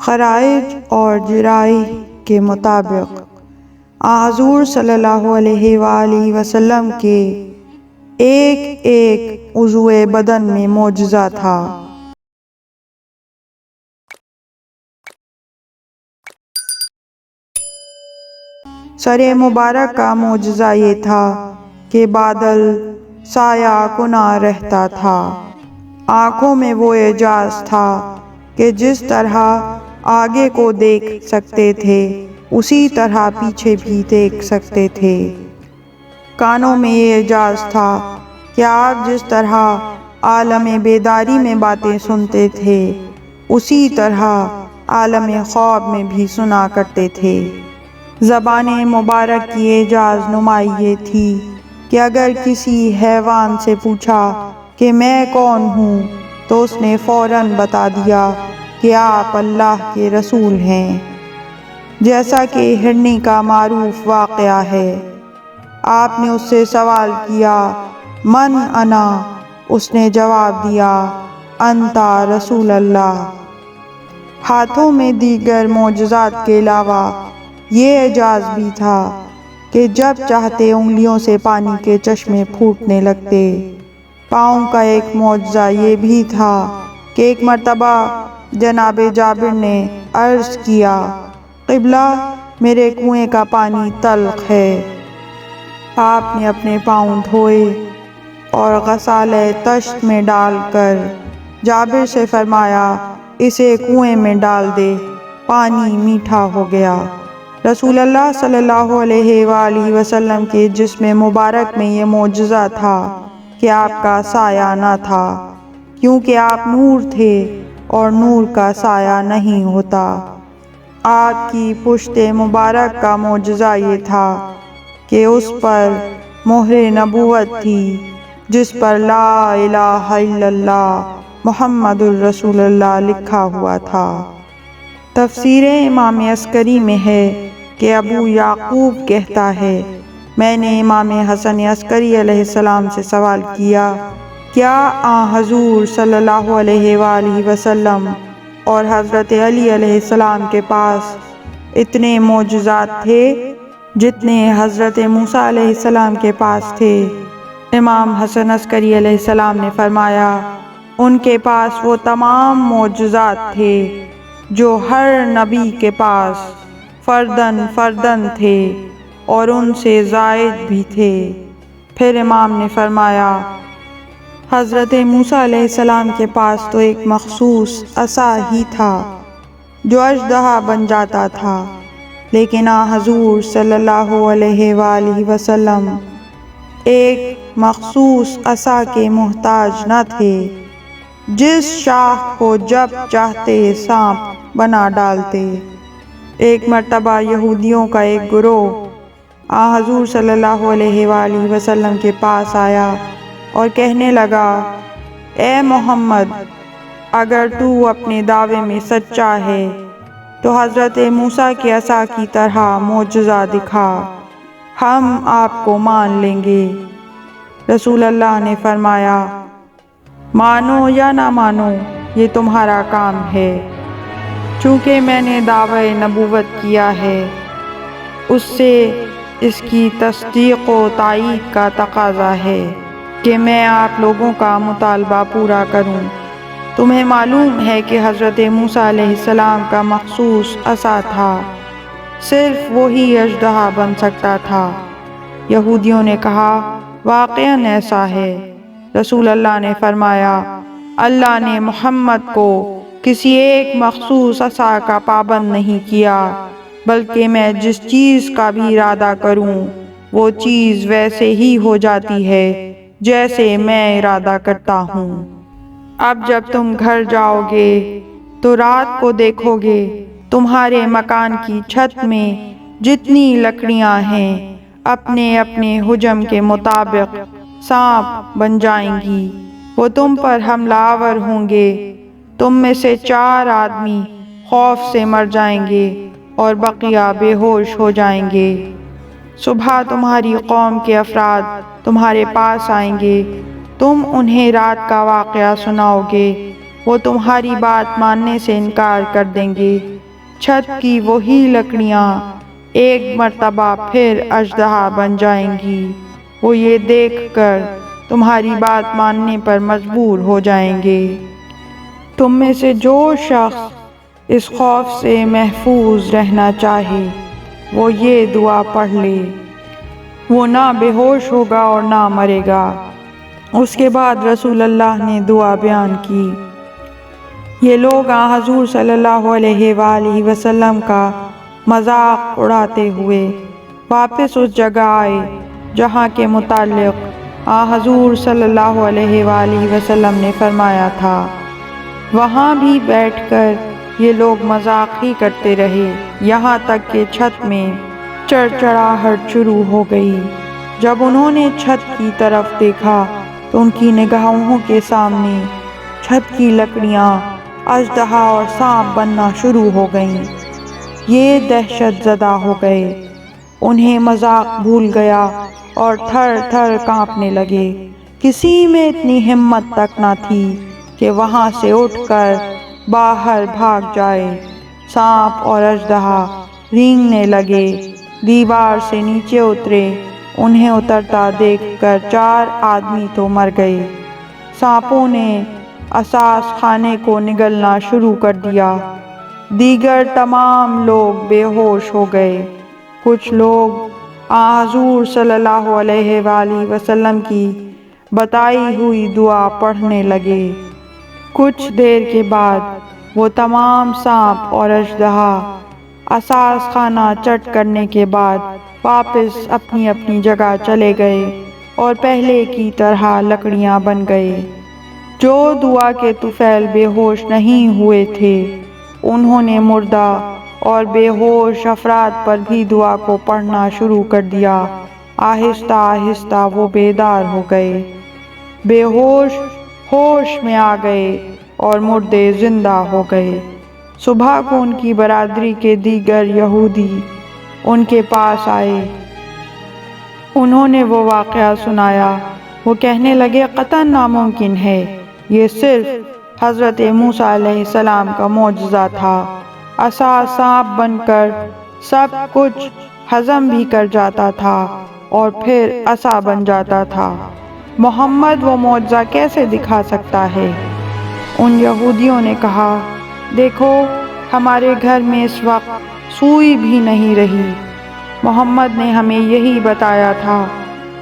خرائط اور جرائی کے مطابق حضور صلی اللہ علیہ وآلہ وسلم کے ایک ایک عضو بدن میں معجزہ تھا۔ سر مبارک کا معجزہ یہ تھا کہ بادل سایہ کنا رہتا تھا۔ آنکھوں میں وہ اعجاز تھا کہ جس طرح آگے کو دیکھ سکتے تھے اسی طرح پیچھے بھی دیکھ سکتے تھے۔ کانوں میں یہ اعجاز تھا کہ آپ جس طرح عالم بیداری میں باتیں سنتے تھے اسی طرح عالم خواب میں بھی سنا کرتے تھے۔ زبان مبارک کی اعجاز نمائی یہ تھی کہ اگر کسی حیوان سے پوچھا کہ میں کون ہوں تو اس نے فوراً بتا دیا کہ آپ اللہ کے رسول ہیں۔ جیسا کہ ہرنی کا معروف واقعہ ہے، آپ نے اس سے سوال کیا من انا؟ اس نے جواب دیا انتا رسول اللہ۔ ہاتھوں میں دیگر معجزات کے علاوہ یہ اعجاز بھی تھا کہ جب چاہتے انگلیوں سے پانی کے چشمے پھوٹنے لگتے۔ پاؤں کا ایک معجزہ یہ بھی تھا کہ ایک مرتبہ جناب جابر نے عرض کیا قبلہ میرے کنویں کا پانی تلخ ہے۔ آپ نے اپنے پاؤں دھوئے اور غسالہ طشت میں ڈال کر جابر سے فرمایا اسے کنویں میں ڈال دے، پانی میٹھا ہو گیا۔ رسول اللہ صلی اللہ علیہ وآلہ وسلم کے جسم مبارک میں یہ معجزہ تھا کہ آپ کا سایہ نہ تھا، کیونکہ آپ نور تھے اور نور کا سایہ نہیں ہوتا۔ آپ کی پشت مبارک کا معجزہ یہ تھا کہ اس پر مہر نبوت تھی جس پر لا الہ الا اللہ محمد الرسول اللہ لکھا ہوا تھا۔ تفسیر امام عسکری میں ہے کہ ابو یعقوب کہتا ہے میں نے امام حسن عسکری علیہ السلام سے سوال کیا کیا حضور صلی اللہ علیہ وآلہ وسلم اور حضرت علی علیہ السلام کے پاس اتنے معجزات تھے جتنے حضرت موسیٰ علیہ السلام کے پاس تھے؟ امام حسن عسکری علیہ السلام نے فرمایا ان کے پاس وہ تمام معجزات تھے جو ہر نبی کے پاس فردن فردن تھے اور ان سے زائد بھی تھے۔ پھر امام نے فرمایا حضرت موسیٰ علیہ السلام کے پاس تو ایک مخصوص عصا ہی تھا جو اژدہا بن جاتا تھا، لیکن حضور صلی اللہ علیہ وآلہ وسلم ایک مخصوص عصا کے محتاج نہ تھے جس شاخ کو جب چاہتے سانپ بنا ڈالتے۔ ایک مرتبہ یہودیوں کا ایک گروہ حضور صلی اللہ علیہ وآلہ وسلم کے پاس آیا اور کہنے لگا اے محمد اگر تو اپنے دعوے میں سچا ہے تو حضرت موسیٰ کے عصا کی طرح معجزہ دکھا، ہم آپ کو مان لیں گے۔ رسول اللہ نے فرمایا مانو یا نہ مانو یہ تمہارا کام ہے، چونکہ میں نے دعوی نبوت کیا ہے اس سے اس کی تصدیق و تائید کا تقاضا ہے کہ میں آپ لوگوں کا مطالبہ پورا کروں۔ تمہیں معلوم ہے کہ حضرت موسیٰ علیہ السلام کا مخصوص عصا تھا، صرف وہی اژدہا بن سکتا تھا۔ یہودیوں نے کہا واقعاً ایسا ہے۔ رسول اللہ نے فرمایا اللہ نے محمد کو کسی ایک مخصوص عصا کا پابند نہیں کیا، بلکہ میں جس چیز کا بھی ارادہ کروں وہ چیز ویسے ہی ہو جاتی ہے جیسے میں ارادہ کرتا ہوں۔ اب جب تم گھر جاؤ گے تو رات کو دیکھو گے تمہارے مکان کی چھت میں جتنی لکڑیاں ہیں اپنے اپنے حجم کے مطابق سانپ بن جائیں گی، وہ تم پر حملہ آور ہوں گے، تم میں سے 4 آدمی خوف سے مر جائیں گے اور بقیہ بے ہوش ہو جائیں گے۔ صبح تمہاری قوم کے افراد تمہارے پاس آئیں گے، تم انہیں رات کا واقعہ سناؤ گے، وہ تمہاری بات ماننے سے انکار کر دیں گے، چھت کی وہی لکڑیاں ایک مرتبہ پھر اژدہا بن جائیں گی۔ وہ یہ دیکھ کر تمہاری بات ماننے پر مجبور ہو جائیں گے۔ تم میں سے جو شخص اس خوف سے محفوظ رہنا چاہے وہ یہ دعا پڑھ لے، وہ نہ بے ہوش ہوگا اور نہ مرے گا۔ اس کے بعد رسول اللہ نے دعا بیان کی۔ یہ لوگ حضور صلی اللہ علیہ وآلہ وسلم کا مذاق اڑاتے ہوئے واپس اس جگہ آئے جہاں کے متعلق حضور صلی اللہ علیہ وآلہ وسلم نے فرمایا تھا۔ وہاں بھی بیٹھ کر یہ لوگ مذاق ہی کرتے رہے یہاں تک کہ چھت میں چڑچڑاہٹ شروع ہو گئی۔ جب انہوں نے چھت کی طرف دیکھا تو ان کی نگاہوں کے سامنے چھت کی لکڑیاں اژدہا اور سانپ بننا شروع ہو گئیں۔ یہ دہشت زدہ ہو گئے، انہیں مذاق بھول گیا اور تھر تھر کانپنے لگے۔ کسی میں اتنی ہمت تک نہ تھی کہ وہاں سے اٹھ کر باہر بھاگ جائے۔ سانپ اور اژدہا رینگنے لگے، دیوار سے نیچے اترے۔ انہیں اترتا دیکھ کر 4 آدمی تو مر گئے۔ سانپوں نے اساس خانے کو نگلنا شروع کر دیا۔ دیگر تمام لوگ بے ہوش ہو گئے۔ کچھ لوگ حضور صلی اللہ علیہ وآلہ وسلم کی بتائی ہوئی دعا پڑھنے لگے۔ کچھ دیر کے بعد وہ تمام سانپ اور اژدہا اساس خانہ چٹ کرنے کے بعد واپس اپنی اپنی جگہ چلے گئے اور پہلے کی طرح لکڑیاں بن گئے۔ جو دعا کے طفیل بے ہوش نہیں ہوئے تھے انہوں نے مردہ اور بے ہوش افراد پر بھی دعا کو پڑھنا شروع کر دیا۔ آہستہ آہستہ وہ بیدار ہو گئے، بے ہوش ہوش میں آ گئے اور مردے زندہ ہو گئے۔ صبح کو ان کی برادری کے دیگر یہودی ان کے پاس آئے۔ انہوں نے وہ واقعہ سنایا۔ وہ کہنے لگے قطعاً ناممکن ہے، یہ صرف حضرت موسیٰ علیہ السلام کا معجزہ تھا۔ عصا سانپ بن کر سب کچھ ہضم بھی کر جاتا تھا اور پھر عصا بن جاتا تھا۔ محمد وہ معجزہ کیسے دکھا سکتا ہے؟ ان یہودیوں نے کہا، دیکھو ہمارے گھر میں اس وقت سوئی بھی نہیں رہی۔ محمد نے ہمیں یہی بتایا تھا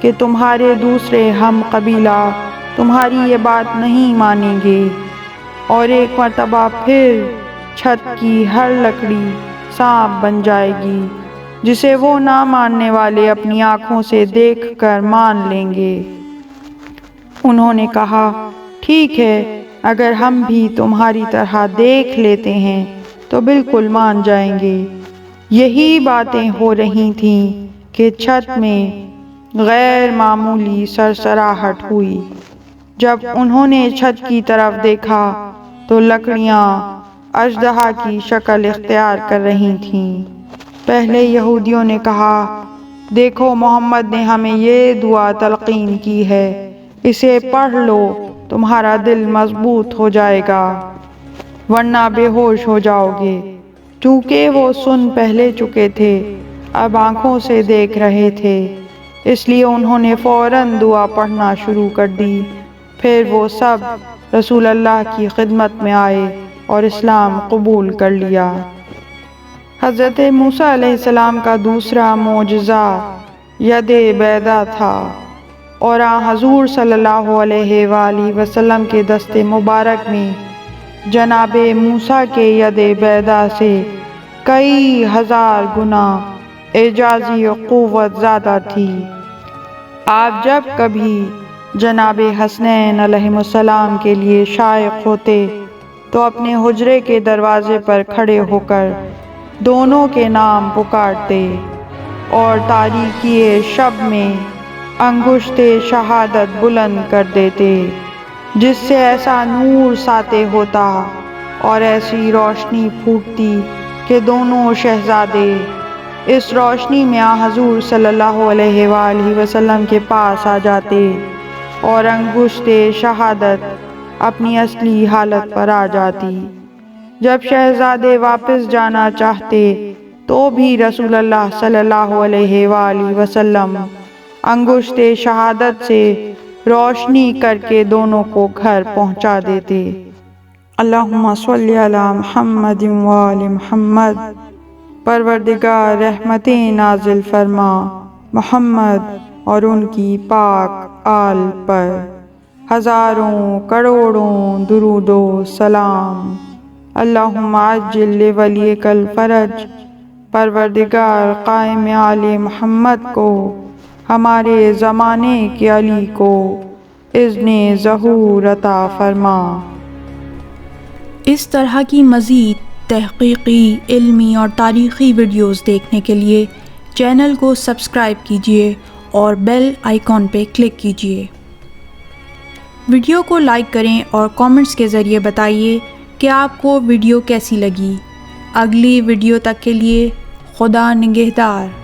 کہ تمہارے دوسرے ہم قبیلہ تمہاری یہ بات نہیں مانیں گے، اور ایک مرتبہ پھر چھت کی ہر لکڑی سانپ بن جائے گی جسے وہ نہ ماننے والے اپنی آنکھوں سے دیکھ کر مان لیں گے۔ انہوں نے کہا، ٹھیک ہے، اگر ہم بھی تمہاری طرح دیکھ لیتے ہیں تو بالکل مان جائیں گے۔ یہی باتیں ہو رہی تھیں کہ چھت میں غیر معمولی سرسراہٹ ہوئی۔ جب انہوں نے چھت کی طرف دیکھا تو لکڑیاں اژدہا کی شکل اختیار کر رہی تھیں۔ پہلے یہودیوں نے کہا، دیکھو محمد نے ہمیں یہ دعا تلقین کی ہے، اسے پڑھ لو، تمہارا دل مضبوط ہو جائے گا، ورنہ بے ہوش ہو جاؤ گے۔ چونکہ وہ سن پہلے چکے تھے، اب آنکھوں سے دیکھ رہے تھے، اس لیے انہوں نے فوراً دعا پڑھنا شروع کر دی۔ پھر وہ سب رسول اللہ کی خدمت میں آئے اور اسلام قبول کر لیا۔ حضرت موسیٰ علیہ السلام کا دوسرا معجزہ ید بیضا تھا، اور حضور صلی اللہ علیہ وآلہ وسلم کے دست مبارک میں جناب موسیٰ کے ید بیضا سے کئی ہزار گنا اعجازی قوت زیادہ تھی۔ آپ جب کبھی جناب حسنین علیہ السلام کے لیے شائق ہوتے تو اپنے حجرے کے دروازے پر کھڑے ہو کر دونوں کے نام پکارتے اور تاریکی شب میں انگشت شہادت بلند کر دیتے، جس سے ایسا نور ساطع ہوتا اور ایسی روشنی پھوٹتی کہ دونوں شہزادے اس روشنی میں حضور صلی اللہ علیہ وآلہ وسلم کے پاس آ جاتے اور انگشت شہادت اپنی اصلی حالت پر آ جاتی۔ جب شہزادے واپس جانا چاہتے تو بھی رسول اللہ صلی اللہ علیہ وآلہ وسلم انگشت شہادت سے روشنی کر کے دونوں کو گھر پہنچا دیتے۔ اللہم صلی علی محمد وآل محمد۔ پروردگار رحمتیں نازل فرما محمد اور ان کی پاک آل پر ہزاروں کروڑوں درود و سلام۔ اللہم عجل لولیک الفرج۔ پروردگار قائم آل محمد کو، ہمارے زمانے کے علی کو اذن ظہور عطا فرما۔ اس طرح کی مزید تحقیقی، علمی اور تاریخی ویڈیوز دیکھنے کے لیے چینل کو سبسکرائب کیجیے اور بیل آئیکن پہ کلک کیجیے۔ ویڈیو کو لائک کریں اور کامنٹس کے ذریعے بتائیے کہ آپ کو ویڈیو کیسی لگی۔ اگلی ویڈیو تک کے لیے خدا نگہدار۔